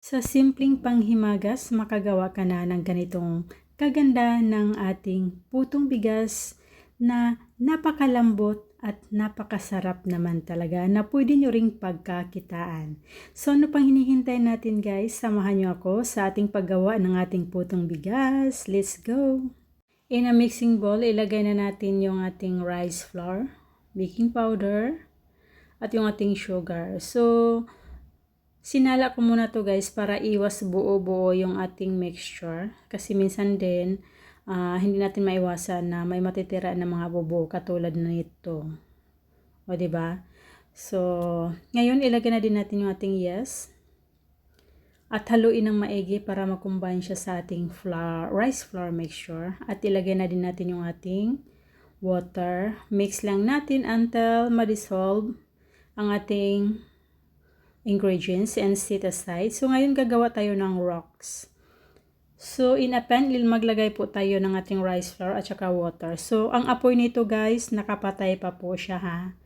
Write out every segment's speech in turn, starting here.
Sa simpleng panghimagas, makagawa ka na ng ganitong kaganda ng ating putong bigas na napakalambot at napakasarap naman talaga na pwede nyo ring pagkakitaan. So ano pang hinihintay natin guys? Samahan nyo ako sa ating paggawa ng ating putong bigas. Let's go! In a mixing bowl, ilagay na natin yung ating rice flour, baking powder, at yung ating sugar. So, sinala ko muna to guys para iwas buo-buo yung ating mixture. Kasi minsan din, hindi natin maiwasan na may matitira na mga bubo katulad nito. O diba? So, ngayon ilagay na din natin yung ating yes. At haluin ng maigi para makombine siya sa ating rice flour mixture. At ilagay na din natin yung ating water. Mix lang natin until ma-dissolve ang ating ingredients and set aside. So, ngayon gagawa tayo ng rocks. So, in a pan, maglagay po tayo ng ating rice flour at saka water. So, ang apoy nito guys, nakapatay pa po siya ha.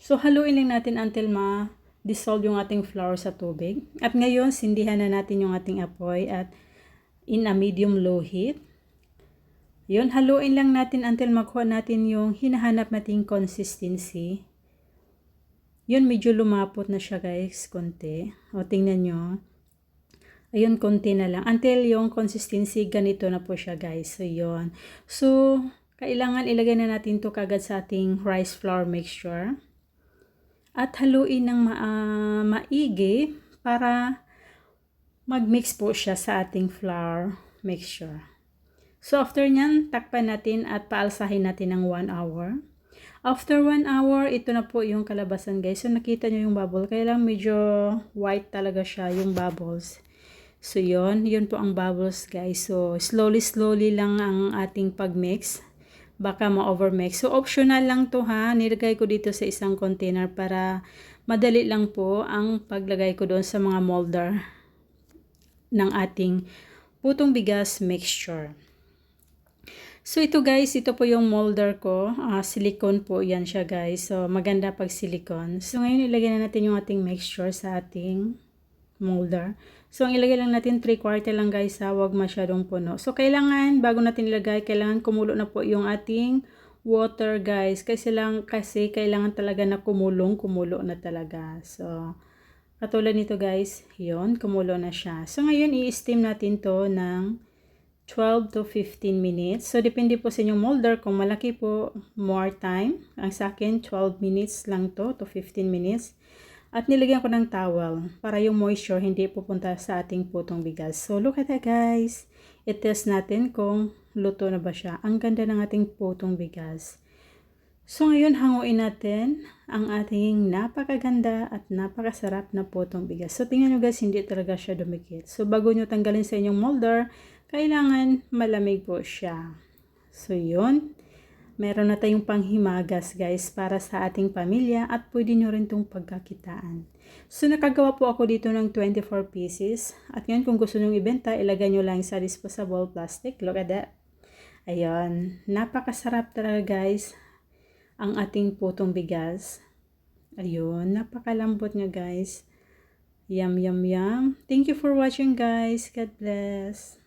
So, haluin lang natin until ma-dissolve yung ating flour sa tubig. At ngayon, sindihan na natin yung ating apoy at in a medium-low heat. Yun, haluin lang natin until makuha natin yung hinahanap nating consistency. Yun, medyo lumapot na siya guys, konti. O, tingnan nyo. Ayun, konti na lang. Until yung consistency, ganito na po siya guys. So, yun. So, kailangan ilagay na natin to kagad sa ating rice flour mixture. At haluin ng maigi para mag-mix po siya sa ating flour mixture. So, after nyan, takpan natin at paalsahin natin ng 1 hour. After 1 hour, ito na po yung kalabasan guys. So, nakita nyo yung bubble. Kaya lang medyo white talaga siya yung bubbles. So, yun po ang bubbles guys. So, slowly lang ang ating pagmix. Baka ma-overmix. So, optional lang to ha. Nilagay ko dito sa isang container para madali lang po ang paglagay ko doon sa mga molder ng ating putong bigas mixture. So, ito guys, ito po yung molder ko. Silicone po yan siya guys. So, maganda pag silicone. So, ngayon ilagay na natin yung ating mixture sa ating molder. So, ang ilagay lang natin 3/4 lang guys ha. Huwag masyadong puno. So, kailangan, bago natin ilagay, kailangan kumulo na po yung ating water guys. Kasi kailangan talaga na kumulo na talaga. So, katulad nito guys, yun, kumulo na siya. So, ngayon i-steam natin to ng 12 to 15 minutes. So, depende po sa inyong molder. Kung malaki po, more time. Ang sa akin, 12 minutes lang to 15 minutes. At nilagyan ko ng towel para yung moisture hindi pupunta sa ating putong bigas. So, look at that guys. I-test natin kung luto na ba siya. Ang ganda ng ating putong bigas. So, ngayon hanguin natin ang ating napakaganda at napakasarap na putong bigas. So, tingnan nyo guys, hindi talaga siya dumikit. So, bago nyo tanggalin sa inyong molder, kailangan malamig po siya. So, yun. Meron na tayong panghimagas guys para sa ating pamilya at pwede nyo rin itong pagkakitaan. So, nakagawa po ako dito ng 24 pieces. At ngayon, kung gusto nyo ibenta, ilagay nyo lang sa disposable plastic. Look at that. Ayun. Napakasarap talaga guys ang ating putong bigas. Ayun. Napakalambot nyo guys. Yum, yum, yum. Thank you for watching guys. God bless.